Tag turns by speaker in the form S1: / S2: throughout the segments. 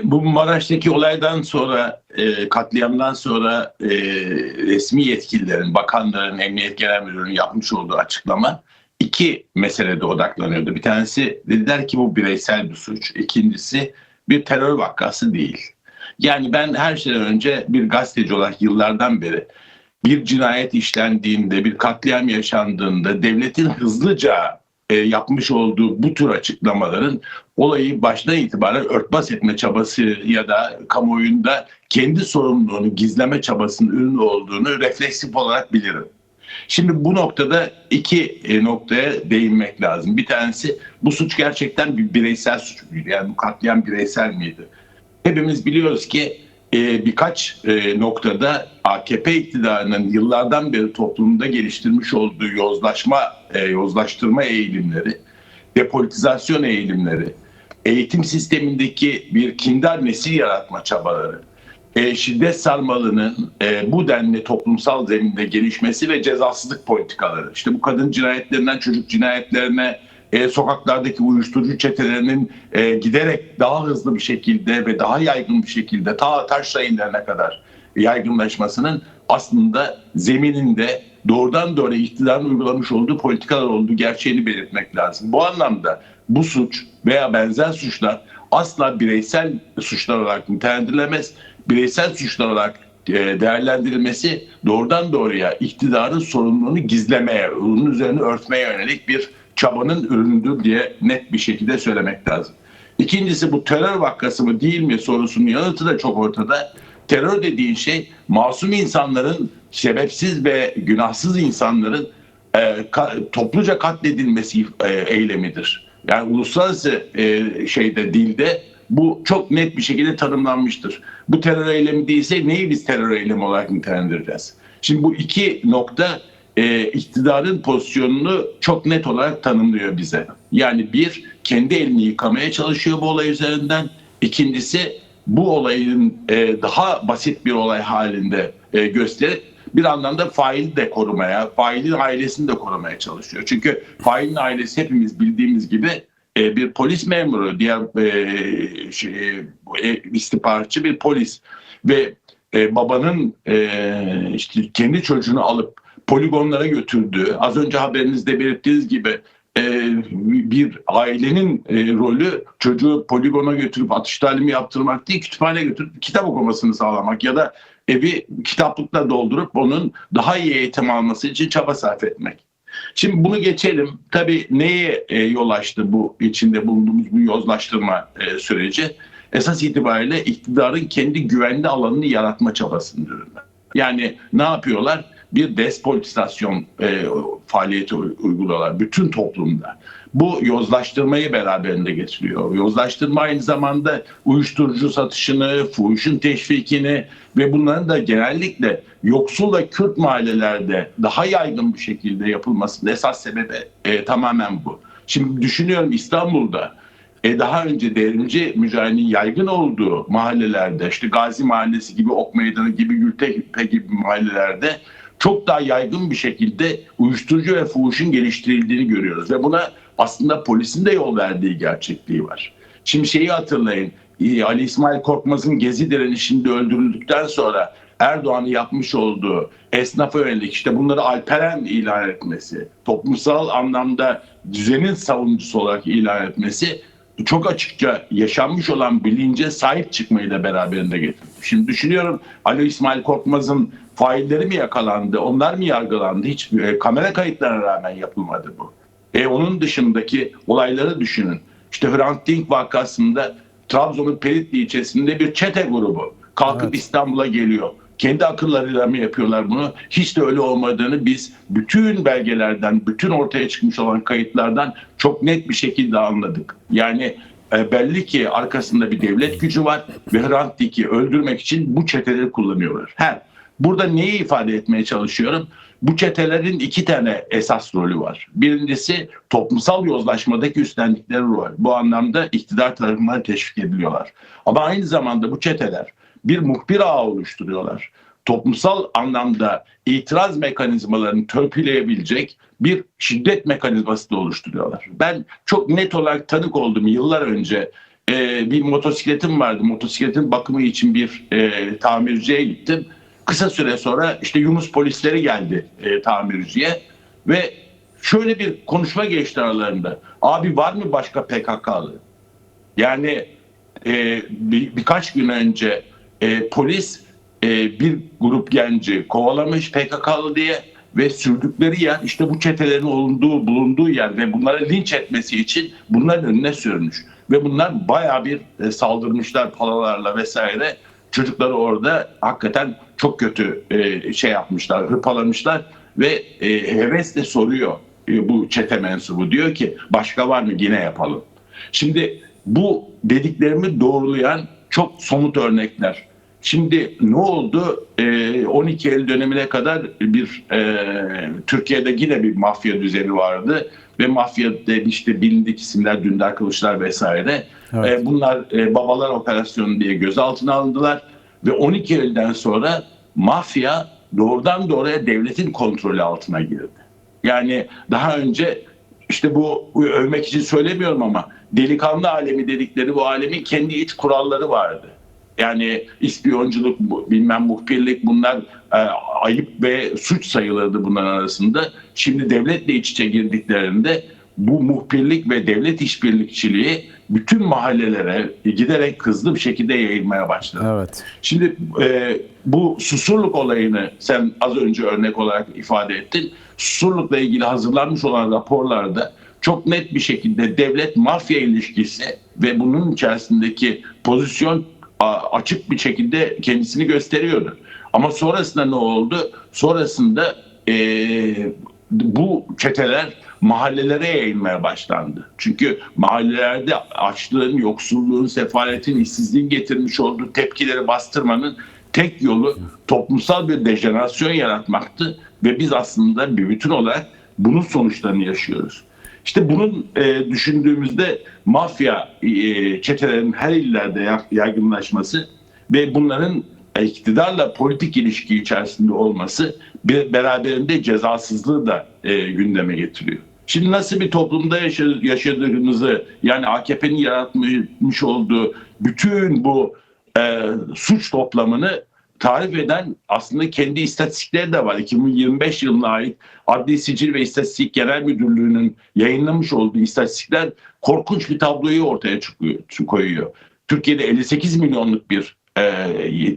S1: Bu Maraş'taki olaydan sonra, katliamdan sonra resmi yetkililerin, bakanların, Emniyet Genel Müdürlüğü'nün yapmış olduğu açıklama iki meselede odaklanıyordu. Bir tanesi dediler ki bu bireysel bir suç. İkincisi bir terör vakası değil. Yani ben her şeyden önce bir gazeteci olarak yıllardan beri bir cinayet işlendiğinde, bir katliam yaşandığında devletin hızlıca yapmış olduğu bu tür açıklamaların olayı baştan itibaren örtbas etme çabası ya da kamuoyunda kendi sorumluluğunu gizleme çabasının ürünü olduğunu refleksif olarak bilirim. Şimdi bu noktada iki noktaya değinmek lazım. Bir tanesi, bu suç gerçekten bir bireysel suç muydu? Yani bu katliam bireysel miydi? Hepimiz biliyoruz ki birkaç noktada AKP iktidarının yıllardan beri toplumda geliştirmiş olduğu yozlaştırma eğilimleri, depolitizasyon eğilimleri, eğitim sistemindeki bir kindar nesil yaratma çabaları, şiddet sarmalının bu denli toplumsal zeminde gelişmesi ve cezasızlık politikaları. İşte bu kadın cinayetlerinden çocuk cinayetlerine, sokaklardaki uyuşturucu çetelerinin giderek daha hızlı bir şekilde ve daha yaygın bir şekilde ta taş rayınlarına kadar yaygınlaşmasının aslında zemininde doğrudan doğruya iktidarın uygulamış olduğu politikalar olduğu gerçeğini belirtmek lazım. Bu anlamda bu suç veya benzer suçlar asla bireysel suçlar olarak nitelendirilemez. Bireysel suçlar olarak değerlendirilmesi doğrudan doğruya iktidarın sorumluluğunu gizlemeye, onun üzerine örtmeye yönelik bir çabanın ürünüdür diye net bir şekilde söylemek lazım. İkincisi, bu terör vakası mı değil mi sorusunun yanıtı da çok ortada. Terör dediğin şey masum insanların, sebepsiz ve günahsız insanların topluca katledilmesi eylemidir. Yani uluslararası dilde bu çok net bir şekilde tanımlanmıştır. Bu terör eylemi değilse neyi biz terör eylemi olarak nitelendireceğiz? Şimdi bu iki nokta iktidarın pozisyonunu çok net olarak tanımlıyor bize. Yani bir, kendi elini yıkamaya çalışıyor bu olay üzerinden. İkincisi, bu olayın daha basit bir olay halinde gösterip bir anlamda faili de korumaya, failin ailesini de korumaya çalışıyor. Çünkü failin ailesi hepimiz bildiğimiz gibi bir polis memuru, diğer istihbaratçı bir polis ve babanın işte kendi çocuğunu alıp poligonlara götürdüğü, az önce haberinizde belirttiğiniz gibi bir ailenin rolü çocuğu poligona götürüp atış talimi yaptırmak değil, kütüphaneye götürüp kitap okumasını sağlamak ya da evi kitaplıkla doldurup onun daha iyi eğitim alması için çaba sarf etmek. Şimdi bunu geçelim. Tabii neye yol açtı bu içinde bulunduğumuz bu yozlaştırma süreci? Esas itibariyle iktidarın kendi güvenli alanını yaratma çabasının ürünü. Yani ne yapıyorlar? Bir despolitizasyon faaliyeti uyguluyorlar bütün toplumda. Bu yozlaştırmayı beraberinde getiriyor. Yozlaştırma aynı zamanda uyuşturucu satışını, fuhuşun teşvikini ve bunların da genellikle yoksul ve Kürt mahallelerde daha yaygın bir şekilde yapılmasının esas sebebi tamamen bu. Şimdi düşünüyorum, İstanbul'da daha önce devrimci mücadelinin yaygın olduğu mahallelerde, işte Gazi Mahallesi gibi, Ok Meydanı gibi, Gültepe gibi mahallelerde çok daha yaygın bir şekilde uyuşturucu ve fuhuşun geliştirildiğini görüyoruz. Ve buna aslında polisin de yol verdiği gerçekliği var. Şimdi şeyi hatırlayın, Ali İsmail Korkmaz'ın Gezi direnişinde öldürüldükten sonra Erdoğan'ın yapmış olduğu esnafa yönelik işte bunları alperen ilan etmesi, toplumsal anlamda düzenin savunucusu olarak ilan etmesi çok açıkça yaşanmış olan bilince sahip çıkmayı da beraberinde getirdi. Şimdi düşünüyorum, Ali İsmail Korkmaz'ın failleri mi yakalandı, onlar mı yargılandı? Hiç kamera kayıtlarına rağmen yapılmadı bu. Onun dışındaki olayları düşünün. İşte Hrant Dink vakasında Trabzon'un Peritli ilçesinde bir çete grubu kalkıp İstanbul'a geliyor. Kendi akıllarıyla mı yapıyorlar bunu? Hiç de öyle olmadığını biz bütün belgelerden, bütün ortaya çıkmış olan kayıtlardan çok net bir şekilde anladık. Yani belli ki arkasında bir devlet gücü var ve Hrant Dink'i öldürmek için bu çeteleri kullanıyorlar. Burada neyi ifade etmeye çalışıyorum? Bu çetelerin iki tane esas rolü var. Birincisi, toplumsal yozlaşmadaki üstlendikleri rol. Bu anlamda iktidar tarafından teşvik ediliyorlar. Ama aynı zamanda bu çeteler bir muhbir ağı oluşturuyorlar. Toplumsal anlamda itiraz mekanizmalarını törpüleyebilecek bir şiddet mekanizması da oluşturuyorlar. Ben çok net olarak tanık oldum yıllar önce bir motosikletim vardı. Motosikletin bakımı için bir tamirciye gittim. Kısa süre sonra işte Yunus polisleri geldi tamirciye ve şöyle bir konuşma geçti aralarında. Abi var mı başka PKK'lı? Yani birkaç gün önce polis bir grup genci kovalamış PKK'lı diye ve sürdükleri yer işte bu çetelerin bulunduğu yer ve bunları linç etmesi için bunların önüne sürmüş. Ve bunlar bayağı bir saldırmışlar palalarla vesaire. Çocukları orada hakikaten çok kötü şey yapmışlar, hırpalamışlar ve hevesle soruyor bu çete mensubu. Diyor ki başka var mı, yine yapalım. Şimdi bu dediklerimi doğrulayan çok somut örnekler. Şimdi ne oldu? 12 Eylül dönemine kadar Türkiye'de yine bir mafya düzeni vardı ve mafyada işte bilindik isimler, Dündar Kılıçlar vesaire. Evet. Bunlar Babalar Operasyonu diye gözaltına alındılar ve 12 Eylül'den sonra mafya doğrudan doğruya devletin kontrolü altına girdi. Yani daha önce işte bu övmek için söylemiyorum ama delikanlı alemi dedikleri bu alemin kendi iç kuralları vardı. Yani ispiyonculuk, bilmem muhbirlik, bunlar ayıp ve suç sayılırdı bunların arasında. Şimdi devletle iç içe girdiklerinde bu muhbirlik ve devlet işbirlikçiliği bütün mahallelere giderek hızlı bir şekilde yayılmaya başladı. Evet. Şimdi bu Susurluk olayını sen az önce örnek olarak ifade ettin. Susurluk'la ilgili hazırlanmış olan raporlarda çok net bir şekilde devlet mafya ilişkisi ve bunun içerisindeki pozisyon açık bir şekilde kendisini gösteriyordu. Ama sonrasında ne oldu? Sonrasında bu çeteler mahallelere yayılmaya başlandı. Çünkü mahallelerde açlığın, yoksulluğun, sefaletin, işsizliğin getirmiş olduğu tepkileri bastırmanın tek yolu toplumsal bir dejenerasyon yaratmaktı ve biz aslında bir bütün olarak bunun sonuçlarını yaşıyoruz. İşte bunun düşündüğümüzde mafya çetelerinin her illerde yaygınlaşması ve bunların iktidarla politik ilişki içerisinde olması beraberinde cezasızlığı da gündeme getiriyor. Şimdi nasıl bir toplumda yaşadığımızı, yani AKP'nin yaratmış olduğu bütün bu suç toplamını tarif eden aslında kendi istatistikleri de var. 2025 yılına ait Adli Sicil ve İstatistik Genel Müdürlüğü'nün yayınlamış olduğu istatistikler korkunç bir tabloyu ortaya koyuyor. Türkiye'de 58 milyonluk bir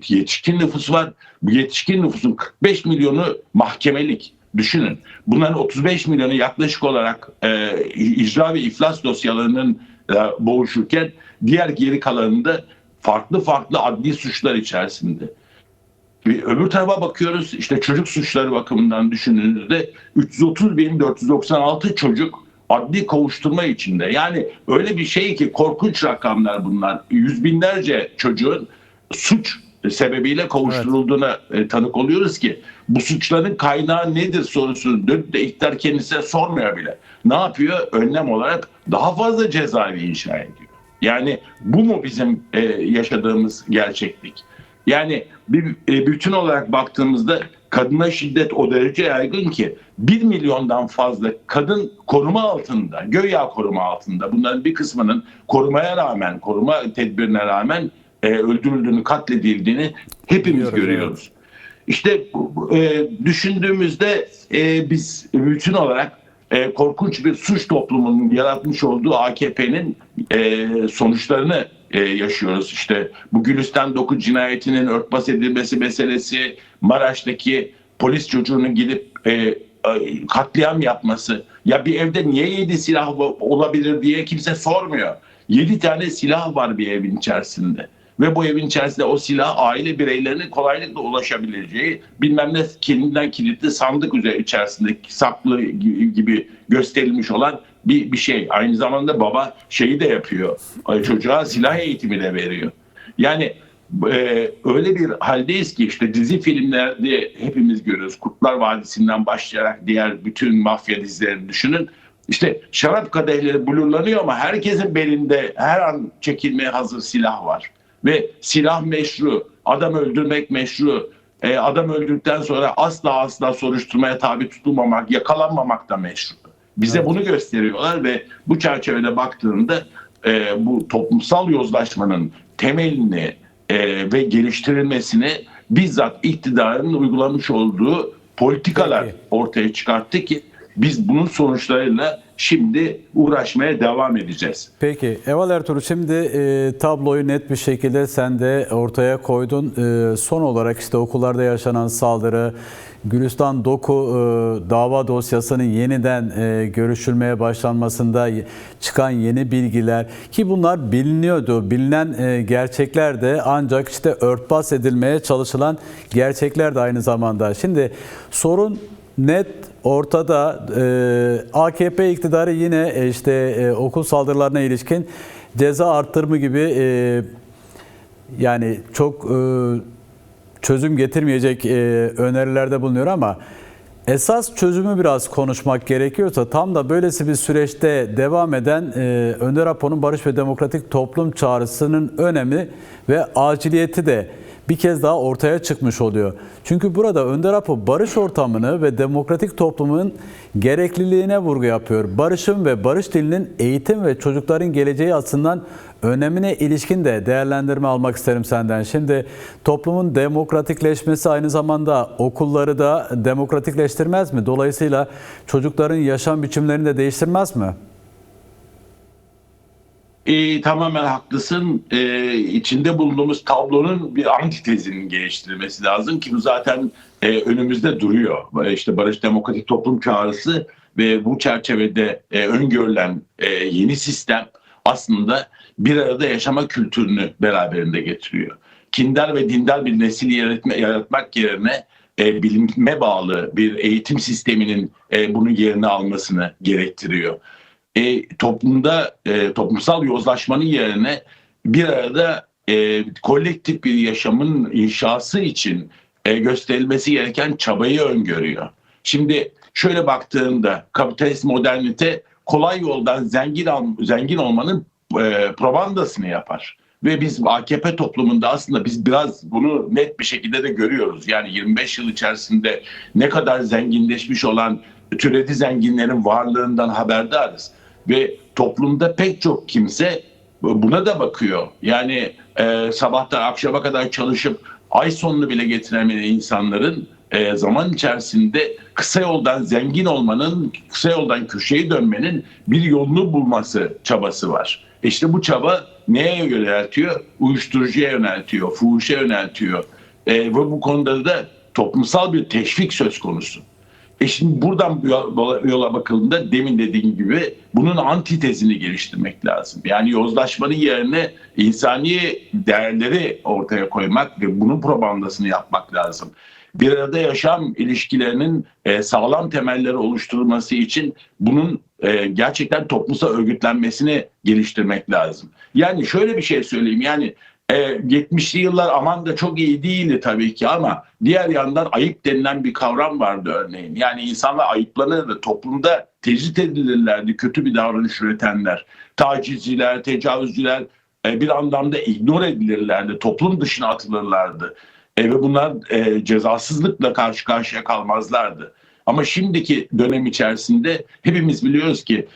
S1: yetişkin nüfus var. Bu yetişkin nüfusun 45 milyonu mahkemelik. Düşünün. Bunların 35 milyonu yaklaşık olarak icra ve iflas dosyalarının boğuşurken diğer geri kalanında farklı adli suçlar içerisinde. Öbür tarafa bakıyoruz, işte çocuk suçları bakımından düşündüğünüzde 330.496 çocuk adli kovuşturma içinde. Yani öyle bir şey ki korkunç rakamlar bunlar. Yüz binlerce çocuğun suç sebebiyle kovuşturulduğuna tanık oluyoruz ki bu suçların kaynağı nedir sorusunu dönüp de iktidar kendisine sormuyor bile. Ne yapıyor? Önlem olarak daha fazla cezaevi inşa ediyor. Yani bu mu bizim yaşadığımız gerçeklik? Yani bir bütün olarak baktığımızda kadına şiddet o derece yaygın ki 1 milyondan fazla kadın koruma altında, güya koruma altında. Bunların bir kısmının koruma tedbirine rağmen öldürüldüğünü, katledildiğini hepimiz görüyoruz. İşte düşündüğümüzde biz bütün olarak korkunç bir suç toplumunun yaratmış olduğu AKP'nin sonuçlarını yaşıyoruz. İşte bu Gülistan Doku cinayetinin örtbas edilmesi meselesi, Maraş'taki polis çocuğunun gidip katliam yapması. Ya bir evde niye 7 silah olabilir diye kimse sormuyor. 7 tane silah var bir evin içerisinde. Ve bu evin içerisinde o silah aile bireylerinin kolaylıkla ulaşabileceği bilmem ne kendinden kilitli sandık içerisinde saklı gibi gösterilmiş olan bir şey. Aynı zamanda baba şeyi de yapıyor. Çocuğa silah eğitimi de veriyor. Yani öyle bir haldeyiz ki işte dizi filmlerde hepimiz görüyoruz. Kurtlar Vadisi'nden başlayarak diğer bütün mafya dizilerini düşünün. İşte şarap kadehleri blurlanıyor ama herkesin belinde her an çekilmeye hazır silah var. Ve silah meşru, adam öldürmek meşru. Adam öldürdükten sonra asla soruşturmaya tabi tutulmamak, yakalanmamak da meşru. Bize bunu gösteriyorlar ve bu çerçevede baktığında bu toplumsal yozlaşmanın temelini ve geliştirilmesini bizzat iktidarın uygulamış olduğu politikalar ortaya çıkarttı ki biz bunun sonuçlarıyla şimdi uğraşmaya devam edeceğiz.
S2: Peki Eval Ertuğrul, şimdi tabloyu net bir şekilde sen de ortaya koydun. Son olarak işte okullarda yaşanan saldırı, Gülistan Doku dava dosyasının yeniden görüşülmeye başlanmasında çıkan yeni bilgiler, ki bunlar biliniyordu. Bilinen gerçekler de ancak işte örtbas edilmeye çalışılan gerçekler de aynı zamanda. Şimdi sorun net ortada. AKP iktidarı yine işte okul saldırılarına ilişkin ceza arttırımı gibi yani çok çözüm getirmeyecek önerilerde bulunuyor ama esas çözümü biraz konuşmak gerekiyorsa tam da böylesi bir süreçte devam eden Önder Apo'nun Barış ve Demokratik Toplum çağrısının önemi ve aciliyeti de bir kez daha ortaya çıkmış oluyor. Çünkü burada Önder Apo barış ortamını ve demokratik toplumun gerekliliğine vurgu yapıyor. Barışın ve barış dilinin eğitim ve çocukların geleceği açısından önemine ilişkin de değerlendirme almak isterim senden. Şimdi toplumun demokratikleşmesi aynı zamanda okulları da demokratikleştirmez mi? Dolayısıyla çocukların yaşam biçimlerini de değiştirmez mi?
S1: Tamamen haklısın. İçinde bulunduğumuz tablonun bir antitezinin geliştirilmesi lazım ki bu zaten önümüzde duruyor. İşte Barış Demokratik Toplum çağrısı ve bu çerçevede öngörülen yeni sistem aslında bir arada yaşama kültürünü beraberinde getiriyor. Kindar ve dindar bir nesil yaratmak yerine bilime bağlı bir eğitim sisteminin bunun yerini almasını gerektiriyor. Toplumda toplumsal yozlaşmanın yerine bir arada kolektif bir yaşamın inşası için gösterilmesi gereken çabayı öngörüyor. Şimdi şöyle baktığında kapitalist modernite kolay yoldan zengin olmanın propagandasını yapar. Ve biz AKP toplumunda aslında biz biraz bunu net bir şekilde de görüyoruz. Yani 25 yıl içerisinde ne kadar zenginleşmiş olan türedi zenginlerin varlığından haberdarız. Ve toplumda pek çok kimse buna da bakıyor. Yani sabahtan akşama kadar çalışıp ay sonunu bile getiremeyen insanların zaman içerisinde kısa yoldan zengin olmanın, kısa yoldan köşeyi dönmenin bir yolunu bulması çabası var. İşte bu çaba neye yöneltiyor? Uyuşturucuya yöneltiyor, fuhuşa yöneltiyor. Ve bu konuda da toplumsal bir teşvik söz konusu. Şimdi buradan yola bakıldığında demin dediğim gibi bunun antitezini geliştirmek lazım. Yani yozlaşmanın yerine insani değerleri ortaya koymak ve bunun propagandasını yapmak lazım. Bir arada yaşam ilişkilerinin sağlam temelleri oluşturulması için bunun gerçekten toplumsal örgütlenmesini geliştirmek lazım. Yani şöyle bir şey söyleyeyim, yani 70'li yıllar aman da çok iyi değildi tabii ki ama diğer yandan ayıp denilen bir kavram vardı örneğin. Yani insanlar ayıplanırdı, toplumda tecrit edilirlerdi kötü bir davranış üretenler. Tacizciler, tecavüzcüler bir anlamda ignore edilirlerdi, toplum dışına atılırlardı. Ve bunlar cezasızlıkla karşı karşıya kalmazlardı. Ama şimdiki dönem içerisinde hepimiz biliyoruz ki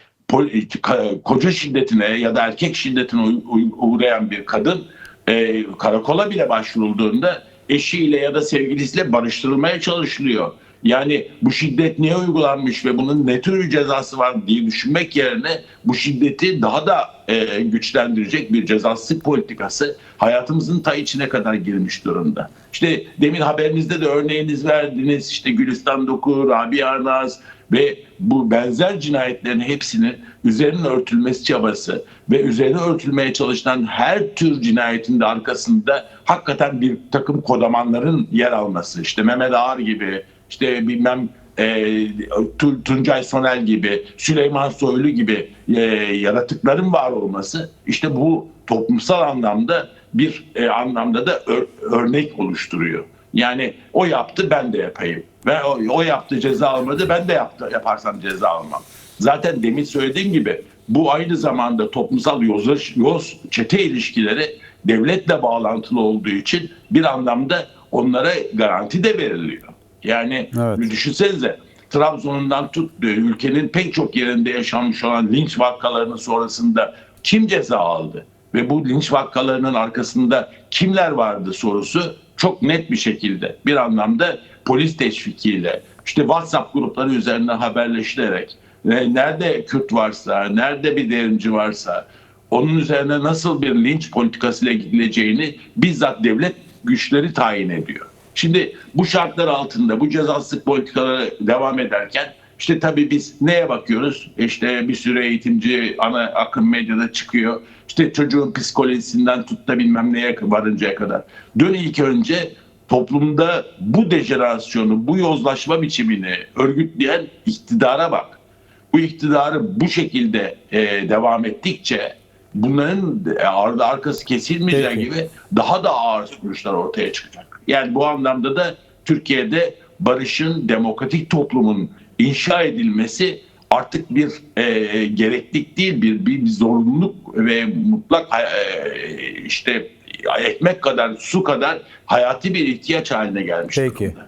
S1: koca şiddetine ya da erkek şiddetine uğrayan bir kadın karakola bile başvurulduğunda eşiyle ya da sevgilisiyle barıştırılmaya çalışılıyor. Yani bu şiddet niye uygulanmış ve bunun ne tür cezası var diye düşünmek yerine bu şiddeti daha da güçlendirecek bir cezasızlık politikası hayatımızın ta içine kadar girmiş durumda. İşte demin haberinizde de örneğiniz verdiniz, işte Gülistan Doku, Rabia Arnaz ve bu benzer cinayetlerin hepsinin üzerinin örtülmesi çabası ve üzerine örtülmeye çalışılan her tür cinayetin de arkasında hakikaten bir takım kodamanların yer alması. İşte Mehmet Ağar gibi, işte bilmem Tuncay Sonel gibi, Süleyman Soylu gibi yaratıkların var olması işte bu toplumsal anlamda bir anlamda da örnek oluşturuyor. Yani o yaptı ben de yapayım ve o yaptı ceza almadı ben de yaparsam ceza almam. Zaten demin söylediğim gibi bu aynı zamanda toplumsal yoz çete ilişkileri devletle bağlantılı olduğu için bir anlamda onlara garanti de veriliyor. Yani evet. Düşünsenize Trabzon'dan tut ülkenin pek çok yerinde yaşanmış olan linç vakalarının sonrasında kim ceza aldı? Ve bu linç vakalarının arkasında kimler vardı sorusu çok net bir şekilde bir anlamda polis teşvikiyle, işte WhatsApp grupları üzerinden haberleşilerek, nerede Kürt varsa, nerede bir devrimci varsa onun üzerine nasıl bir linç politikasıyla gidileceğini bizzat devlet güçleri tayin ediyor. Şimdi bu şartlar altında bu cezasızlık politikaları devam ederken işte tabii biz neye bakıyoruz? İşte bir sürü eğitimci ana akım medyada çıkıyor. İşte çocuğun psikolojisinden tut da bilmem neye varıncaya kadar. Dön ilk önce toplumda bu dejenerasyonu, bu yozlaşma biçimini örgütleyen iktidara bak. Bu iktidarı bu şekilde devam ettikçe bunların arkası kesilmeyeceği
S2: Peki.
S1: gibi daha da ağır sonuçlar ortaya çıkacak. Yani bu anlamda da Türkiye'de barışın, demokratik toplumun inşa edilmesi artık bir gereklilik değil, bir zorunluluk ve mutlak işte ekmek kadar, su kadar hayati bir ihtiyaç haline gelmiş
S2: Peki.
S1: durumda.